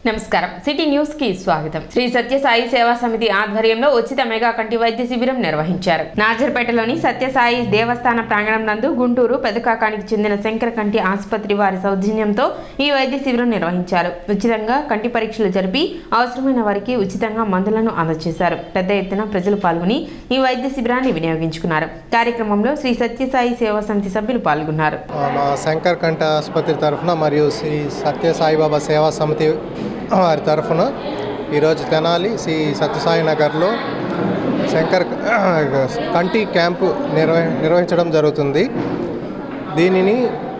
నమస్కారం city news కి స్వాగతం. శ్రీ సత్యసాయి సేవా సమితి ఆధ్వర్యంలో ఉచిత మెగా కంటి వైద్య శిబిరం నిర్వహించారు. నాజర్పేటలోని సత్యసాయి దేవస్థాన ప్రాంగణం నందు గుంటూరు పెదకాకానికి చెందిన శంకర కంటి ఆసుపత్రి వారి సౌజన్యంతో ఈ వైద్య శిబిరం నిర్వహించారు. ఉచితంగా కంటి పరీక్షలు జరిపి అవసరమైన వారికి ఉచితంగా మందులను అందజేశారు. పెద్ద ఎత్తున ప్రజలు పాల్గొని ఈ వైద్య శిబిరాన్ని వినియోగించుకున్నారు. కార్యక్రమంలో శ్రీ సత్యసాయి సేవా సమితి సభ్యులు పాల్గొన్నారు. శంకర్ కంటి ఆసుపత్రి తరఫున మరియు శ్రీ సత్యసాయిబాబా సేవా సమితి వారి తరఫున ఈరోజు తెనాలి శ్రీ సత్యసాయి నగర్లో శంకర్ కంటి క్యాంపు నిర్వహించడం జరుగుతుంది. దీనిని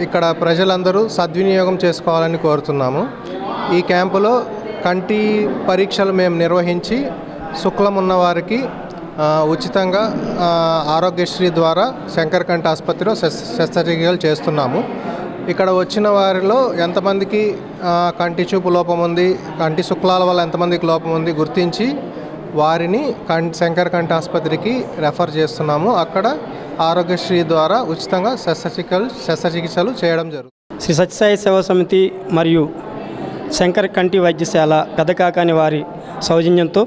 ఇక్కడ ప్రజలందరూ సద్వినియోగం చేసుకోవాలని కోరుతున్నాము. ఈ క్యాంపులో కంటి పరీక్షలు మేము నిర్వహించి శుక్లం ఉన్న వారికి ఉచితంగా ఆరోగ్యశ్రీ ద్వారా శంకర్ కంటి ఆసుపత్రిలో శస్త్రచికిత్సలు చేస్తున్నాము. ఇక్కడ వచ్చిన వారిలో ఎంతమందికి కంటి చూపు లోపం ఉంది, కంటి శుక్లాల వల్ల ఎంతమందికి లోపం ఉంది గుర్తించి వారిని శంకర్ కంటి ఆసుపత్రికి రెఫర్ చేస్తున్నాము. అక్కడ ఆరోగ్యశ్రీ ద్వారా ఉచితంగా శస్త్రచికిత్సలు చేయడం జరుగుతుంది. శ్రీ సత్యసాయి సేవా సమితి మరియు శంకర్ కంటి వైద్యశాల పెదకాకాని వారి సౌజన్యంతో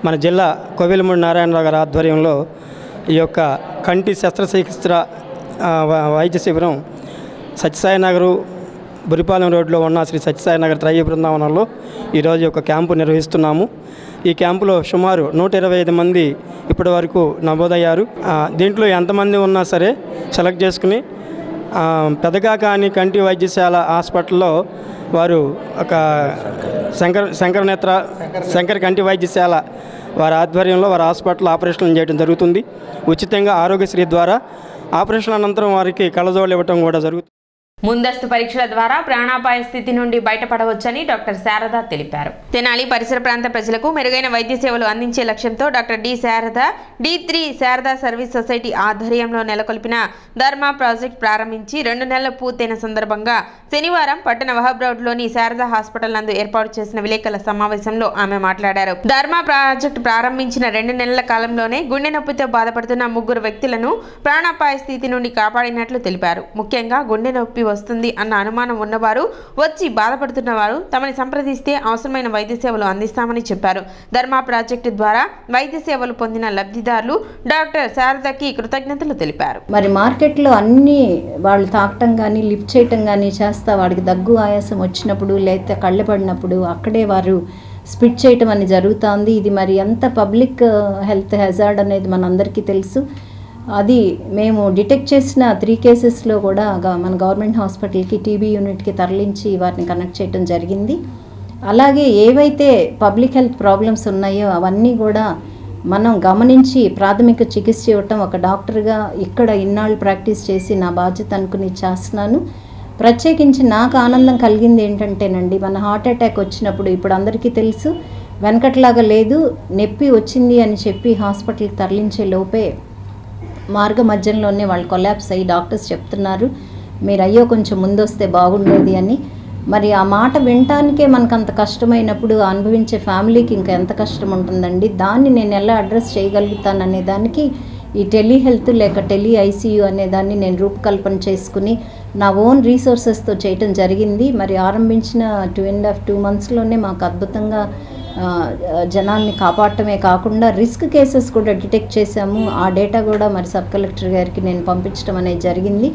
మన జిల్లా కోవెలమూడి నారాయణరావు గారి ఆధ్వర్యంలో ఈ యొక్క కంటి శస్త్రచికిత్స వైద్య శిబిరం సత్యసాయి నగరు బురిపాలెం రోడ్లో ఉన్న శ్రీ సత్యసాయి నగర్ త్రయ బృందావనంలో ఈరోజు ఒక క్యాంపు నిర్వహిస్తున్నాము. ఈ క్యాంపులో సుమారు 125 మంది ఇప్పటి వరకు నమోదయ్యారు. దీంట్లో ఎంతమంది ఉన్నా సరే సెలెక్ట్ చేసుకుని పెదకాకాని కంటి వైద్యశాల హాస్పిటల్లో వారు ఒక శంకర కంటి వైద్యశాల వారి ఆధ్వర్యంలో వారి హాస్పిటల్ ఆపరేషన్లు చేయడం జరుగుతుంది. ఉచితంగా ఆరోగ్యశ్రీ ద్వారా ఆపరేషన్ అనంతరం వారికి కళ్ళజోళ్ళు ఇవ్వటం కూడా జరుగుతుంది. ముందస్తు పరీక్షల ద్వారా ప్రాణాపాయ స్థితి నుండి బయటపడవచ్చని డాక్టర్ శారద తెలిపారు. తెనాలి పరిసర ప్రాంత ప్రజలకు మెరుగైన వైద్య సేవలు అందించే లక్ష్యంతో doctor D Sharada D3 Sharada service society ఆధ్వర్యంలో నెలకొల్పిన ధర్మా ప్రాజెక్ట్ ప్రారంభించి 2 నెలలు పూర్తయిన సందర్భంగా శనివారం పట్టణ వహబ్ రోడ్లోని శారదా హాస్పిటల్ నందు ఏర్పాటు చేసిన విలేకరుల సమావేశంలో ఆమె మాట్లాడారు. ధర్మా ప్రాజెక్టు ప్రారంభించిన 2 నెలల కాలంలోనే గుండె నొప్పితో బాధపడుతున్న 3 వ్యక్తులను ప్రాణాపాయ స్థితి నుండి కాపాడినట్లు తెలిపారు. ముఖ్యంగా గుండె నొప్పి వస్తుంది అన్న అనుమానం ఉన్నవారు, వచ్చి బాధపడుతున్నవారు తమని సంప్రదిస్తే అవసరమైన వైద్య సేవలు అందిస్తామని చెప్పారు. ధర్మా ప్రాజెక్టు ద్వారా వైద్య సేవలు పొందిన లబ్ధిదారులు డాక్టర్ శారదకి కృతజ్ఞతలు తెలిపారు. మరి మార్కెట్లో అన్ని వాళ్ళు తాకటం కానీ లిఫ్ట్ చేయటం కానీ చేస్తా వాడికి దగ్గు ఆయాసం వచ్చినప్పుడు లేకపోతే కళ్ళు పడినప్పుడు అక్కడే వారు స్పిట్ చేయటం అని జరుగుతుంది. ఇది మరి ఎంత పబ్లిక్ హెల్త్ హెజార్డ్ అనేది మనందరికీ తెలుసు. అది మేము డిటెక్ట్ చేసిన 3 కేసెస్లో కూడా మన గవర్నమెంట్ హాస్పిటల్కి టీబీ యూనిట్కి తరలించి వారిని కనెక్ట్ చేయడం జరిగింది. అలాగే ఏవైతే పబ్లిక్ హెల్త్ ప్రాబ్లమ్స్ ఉన్నాయో అవన్నీ కూడా మనం గమనించి ప్రాథమిక చికిత్స ఇవ్వటం ఒక డాక్టర్గా ఇక్కడ ఇన్నాళ్ళు ప్రాక్టీస్ చేసి నా బాధ్యత అనుకుని చేస్తున్నాను. ప్రత్యేకించి నాకు ఆనందం కలిగింది ఏంటంటేనండి, మన హార్ట్ అటాక్ వచ్చినప్పుడు ఇప్పుడు అందరికీ తెలుసు వెనకట్లాగా లేదు, నొప్పి వచ్చింది అని చెప్పి హాస్పిటల్కి తరలించే లోపే మార్గ మధ్యంలోనే వాళ్ళు కొలాప్స్ అయ్యి డాక్టర్స్ చెప్తున్నారు మీరు అయ్యో కొంచెం ముందు వస్తే బాగుండేది అని. మరి ఆ మాట వినటానికే మనకు అంత కష్టమైనప్పుడు అనుభవించే ఫ్యామిలీకి ఇంకా ఎంత కష్టం ఉంటుందండి. దాన్ని నేను ఎలా అడ్రస్ చేయగలుగుతాను అనే దానికి ఈ టెలిహెల్త్ లేక ICU అనే దాన్ని నేను రూపకల్పన చేసుకుని నా ఓన్ రీసోర్సెస్తో చేయటం జరిగింది. మరి ఆరంభించిన 2.5 monthsలోనే మాకు అద్భుతంగా జనాల్ని కాపాడటమే కాకుండా రిస్క్ కేసెస్ కూడా డిటెక్ట్ చేశాము. ఆ డేటా కూడా మరి సబ్ కలెక్టర్ గారికి నేను పంపించడం అనేది జరిగింది.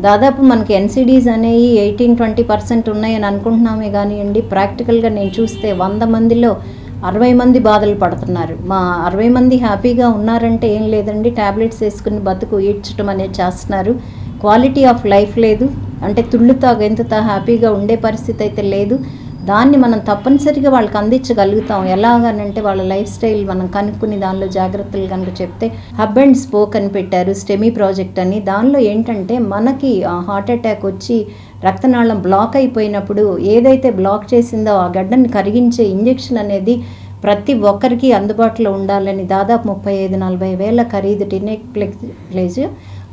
దాదాపు మనకి NCDs అనేవి 18-20% ఉన్నాయని అనుకుంటున్నామే కానివ్వండి, ప్రాక్టికల్గా నేను చూస్తే 100 మందిలో 60 మంది బాధలు పడుతున్నారు. మా 60 మంది హ్యాపీగా ఉన్నారంటే ఏం లేదండి, ట్యాబ్లెట్స్ వేసుకుని బతుకు ఈడ్చడం అనేది చేస్తున్నారు. క్వాలిటీ ఆఫ్ లైఫ్ లేదు, అంటే తుళ్ళుతా గెంతుతా హ్యాపీగా ఉండే పరిస్థితి అయితే లేదు. దాన్ని మనం తప్పనిసరిగా వాళ్ళకి అందించగలుగుతాం. ఎలాగనంటే వాళ్ళ లైఫ్ స్టైల్ మనం కనుక్కుని దానిలో జాగ్రత్తలు కనుక చెప్తే హబ్ అండ్ స్పోక్ అని పెట్టారు స్టెమీ ప్రాజెక్ట్ అని. దానిలో ఏంటంటే మనకి హార్ట్ అటాక్ వచ్చి రక్తనాళం బ్లాక్ అయిపోయినప్పుడు ఏదైతే బ్లాక్ చేసిందో ఆ గడ్డని కరిగించే ఇంజెక్షన్ అనేది ప్రతి ఒక్కరికి అందుబాటులో ఉండాలని దాదాపు 35-40 వేల ఖరీదు టినెక్టోప్లేజ్,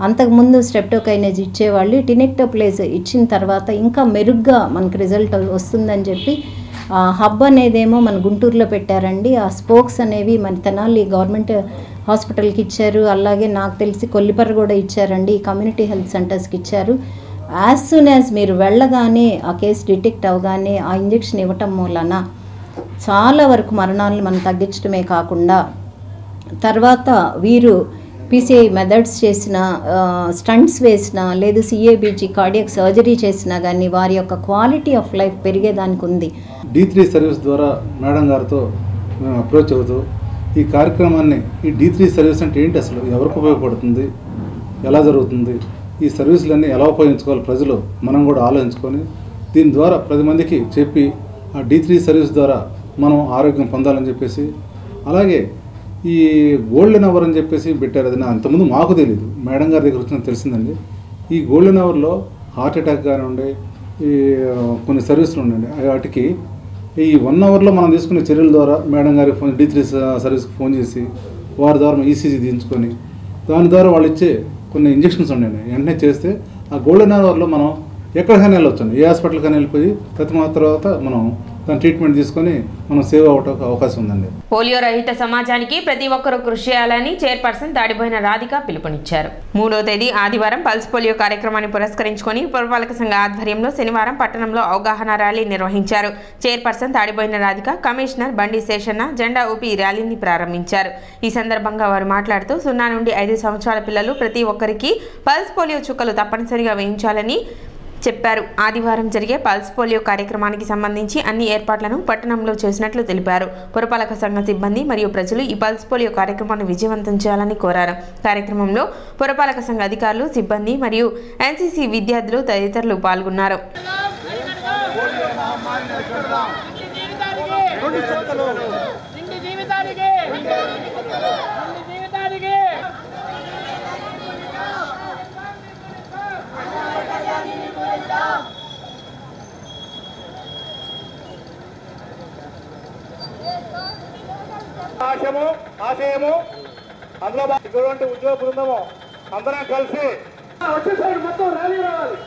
అంతకుముందు స్ట్రెప్టోకైనేజ్ ఇచ్చేవాళ్ళు. టినెక్టోప్లేజ్ ఇచ్చిన తర్వాత ఇంకా మెరుగ్గా మనకు రిజల్ట్ వస్తుందని చెప్పి హబ్ అనేదేమో మన గుంటూరులో పెట్టారండి. ఆ స్పోక్స్ అనేవి మన తెనాలి గవర్నమెంట్ హాస్పిటల్కి ఇచ్చారు. అలాగే నాకు తెలిసి కొల్లిపర్ర కూడా ఇచ్చారండి, కమ్యూనిటీ హెల్త్ సెంటర్స్కి ఇచ్చారు. యాజ్ సూన్ యాజ్ మీరు వెళ్ళగానే ఆ కేసు డిటెక్ట్ అవ్వగానే ఆ ఇంజెక్షన్ ఇవ్వటం మూలన చాలా వరకు మరణాలను మనం తగ్గించడమే కాకుండా తర్వాత వీరు పీసీఐ మెథడ్స్ చేసిన, స్టంట్స్ వేసిన, లేదు సిఏబిజీ కార్డియాక్ సర్జరీ చేసినా కానీ వారి యొక్క క్వాలిటీ ఆఫ్ లైఫ్ పెరిగేదానికి ఉంది. D3 సర్వీస్ ద్వారా మేడం గారితో మేము అప్రోచ్ అవుతూ ఈ కార్యక్రమాన్ని, ఈ D3 సర్వీస్ అంటే ఏంటి, అసలు ఎవరికి ఉపయోగపడుతుంది, ఎలా జరుగుతుంది, ఈ సర్వీసులన్నీ ఎలా ఉపయోగించుకోవాలి ప్రజలు మనం కూడా ఆలోచించుకొని దీని ద్వారా 10 మందికి చెప్పి ఆ D3 సర్వీస్ ద్వారా మనం ఆరోగ్యం పొందాలని చెప్పేసి, అలాగే ఈ గోల్డెన్ అవర్ అని చెప్పేసి పెట్టారు. అది అంతకుముందు మాకు తెలియదు, మేడం గారి దగ్గర వచ్చిన తెలిసిందండి. ఈ గోల్డెన్ అవర్లో హార్ట్ అటాక్ కానివ్వండి, ఈ కొన్ని సర్వీసులు ఉండండి, వాటికి ఈ 1 అవర్లో మనం తీసుకునే చర్యల ద్వారా మేడం గారికి ఫోన్, D3 సర్వీస్కి ఫోన్ చేసి వారి ద్వారా ఈసీజీ దించుకొని దాని ద్వారా వాళ్ళు ఇచ్చే కొన్ని ఇంజెక్షన్స్ ఉండండి, వెంటనే చేస్తే ఆ గోల్డెన్ అవర్లో మనం ఎక్కడికైనా వెళ్ళొచ్చండి, ఏ హాస్పిటల్కైనా వెళ్ళిపోయి తర్వాత మనం దాని ట్రీట్మెంట్ తీసుకొని మనం సేవ్ అవడానికి అవకాశం ఉందండి. పోలియో రహిత సమాజానికి ప్రతి ఒక్కరూ కృషి చేయాలని చైర్పర్సన్ తాడిబోయిన రాధిక పిలుపునిచ్చారు. 3వ తేదీ ఆదివారం పల్స్ పోలియో కార్యక్రమాన్ని పురస్కరించుకొని పురపాలక సంఘ ఆధ్వర్యంలో శనివారం పట్టణంలో అవగాహన ర్యాలీ నిర్వహించారు. చైర్పర్సన్ తాడిబోయిన రాధిక, కమిషనర్ బండి శేషన్న జెండా ఊపి ర్యాలీని ప్రారంభించారు. ఈ సందర్భంగా వారు మాట్లాడుతూ 0 నుండి 5 సంవత్సరాల పిల్లలు ప్రతి ఒక్కరికి పల్స్ పోలియో చుక్కలు తప్పనిసరిగా వేయించాలని చెప్పారు. ఆదివారం జరిగే పల్స్ పోలియో కార్యక్రమానికి సంబంధించి అన్ని ఏర్పాట్లను పట్టణంలో చేసినట్లు తెలిపారు. పురపాలక సంఘ సిబ్బంది మరియు ప్రజలు ఈ పల్స్ పోలియో కార్యక్రమాన్ని విజయవంతం చేయాలని కోరారు. కార్యక్రమంలో పురపాలక సంఘ అధికారులు, సిబ్బంది మరియు ఎన్సీసీ విద్యార్థులు తదితరులు పాల్గొన్నారు. ఆశయము అందులో ఇటువంటి ఉద్యోగ బృందము అందరం కలిసి వచ్చే సైడ్ మొత్తం ర్యాలీ రావాలి.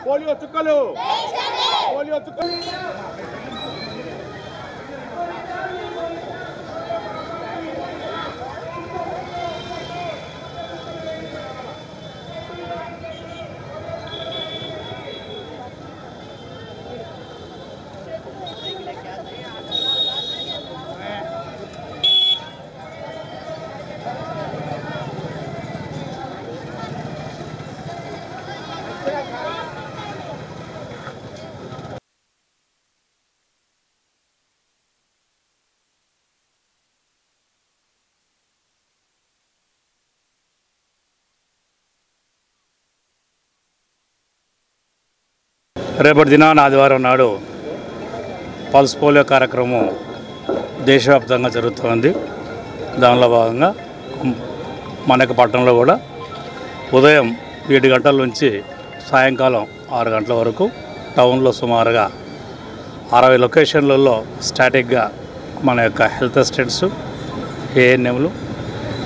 పోలియో చుక్కలు, పోలియో చుక్కలు. రేపటి దినాన ఆదివారం నాడు పల్స్ పోలియో కార్యక్రమం దేశవ్యాప్తంగా జరుగుతుంది. దానిలో భాగంగా మనకి పట్టణంలో కూడా ఉదయం 7 గంటల నుంచి సాయంకాలం 6 గంటల వరకు టౌన్లో సుమారుగా 60 లొకేషన్లలో స్టాటిక్గా మన యొక్క హెల్త్ అసిస్టెంట్స్, ఏఎన్ఎంలు,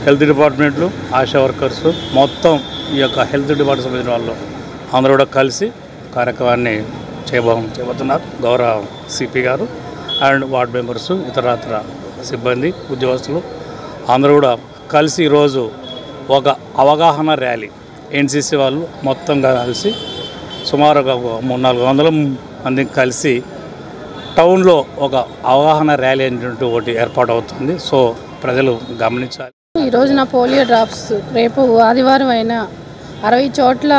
హెల్త్ డిపార్ట్మెంట్లు, ఆశా వర్కర్స్, మొత్తం ఈ యొక్క హెల్త్ డిపార్ట్మెంట్ సంబంధించిన వాళ్ళు అందరూ కూడా కలిసి కార్యక్రమాన్ని చేయబోతున్నారు. గౌరవ సిపి గారు అండ్ వార్డ్ మెంబర్స్, ఇతరత్ర సిబ్బంది, ఉద్యోగస్తులు అందరూ కూడా కలిసి ఈరోజు ఒక అవగాహన ర్యాలీ, ఎన్సీసీ వాళ్ళు మొత్తంగా కలిసి సుమారుగా 300-400 మందికి కలిసి టౌన్లో ఒక అవగాహన ర్యాలీ అనేటువంటి ఒకటి ఏర్పాటు అవుతుంది. సో ప్రజలు గమనించాలి. ఈరోజు నా పోలియో డ్రాప్స్ రేపు ఆదివారం అయినా 60 చోట్ల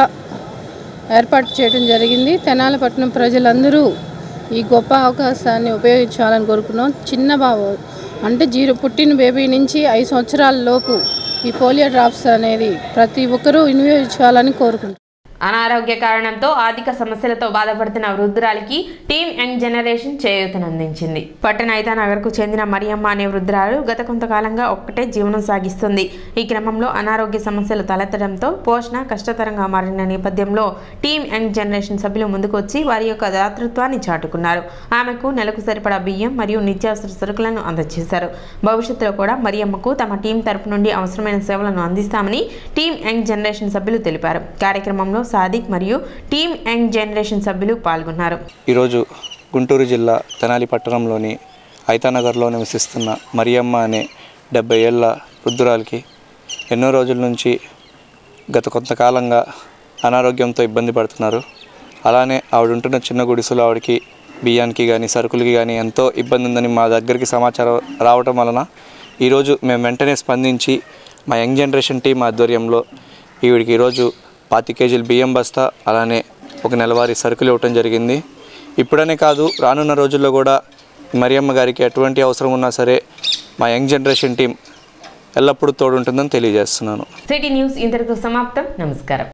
ఏర్పాటు చేయడం జరిగింది. తెనాలిపట్నం ప్రజలందరూ ఈ గొప్ప అవకాశాన్ని ఉపయోగించాలని కోరుకున్నాం. చిన్న బాబు అంటే పుట్టిన బేబీ నుంచి 5 సంవత్సరాల లోపు ఈ పోలియో డ్రాప్స్ అనేది ప్రతి ఒక్కరూ వినియోగించాలని కోరుకుంటున్నాం. అనారోగ్య కారణంతో ఆర్థిక సమస్యలతో బాధపడుతున్న వృద్ధురాలికి టీమ్ యంగ్ జనరేషన్ చేయూతనందించింది. పట్టణ ఐతానగర్కు చెందిన మరియమ్మ అనే వృద్ధురాలు గత కొంతకాలంగా ఒక్కటే జీవనం సాగిస్తుంది. ఈ క్రమంలో అనారోగ్య సమస్యలు తలెత్తడంతో పోషణ కష్టతరంగా మారిన నేపథ్యంలో టీమ్ యంగ్ జనరేషన్ సభ్యులు ముందుకు వచ్చి వారి యొక్క దాతృత్వాన్ని చాటుకున్నారు. ఆమెకు నెలకు సరిపడా బియ్యం మరియు నిత్యావసర సరుకులను అందజేశారు. భవిష్యత్తులో కూడా మరియమ్మకు తమ టీం తరపు నుండి అవసరమైన సేవలను అందిస్తామని టీమ్ యంగ్ జనరేషన్ సభ్యులు తెలిపారు. కార్యక్రమంలో సాదిక్ మరియు టీమ్ యంగ్ జనరేషన్ సభ్యులు పాల్గొన్నారు. ఈరోజు గుంటూరు జిల్లా తెనాలి పట్టణంలోని ఐతానగర్లో నివసిస్తున్న మరియమ్మ అనే 70 ఏళ్ల వృద్ధురాలికి ఎన్నో రోజుల నుంచి గత కొంతకాలంగా అనారోగ్యంతో ఇబ్బంది పడుతున్నారు. అలానే ఆవిడ ఉంటున్న చిన్న గుడిసెలో ఆవిడకి బియ్యానికి కానీ సరుకులకి కానీ ఎంతో ఇబ్బంది ఉందని మా దగ్గరికి సమాచారం రావటం వలన ఈరోజు మేము వెంటనే స్పందించి మా యంగ్ జనరేషన్ టీం ఆధ్వర్యంలో ఈవిడికి ఈరోజు 25 కేజీల బియ్యం బస్తా అలానే ఒక నెలవారీ సరుకులు ఇవ్వటం జరిగింది. ఇప్పుడనే కాదు, రానున్న రోజుల్లో కూడా మరియమ్మ గారికి ఎటువంటి అవసరం ఉన్నా సరే మా యంగ్ జనరేషన్ టీం ఎల్లప్పుడూ తోడుంటుందని తెలియజేస్తున్నాను. సిటీ న్యూస్ ఇంతటితో సమాప్తం. నమస్కారం.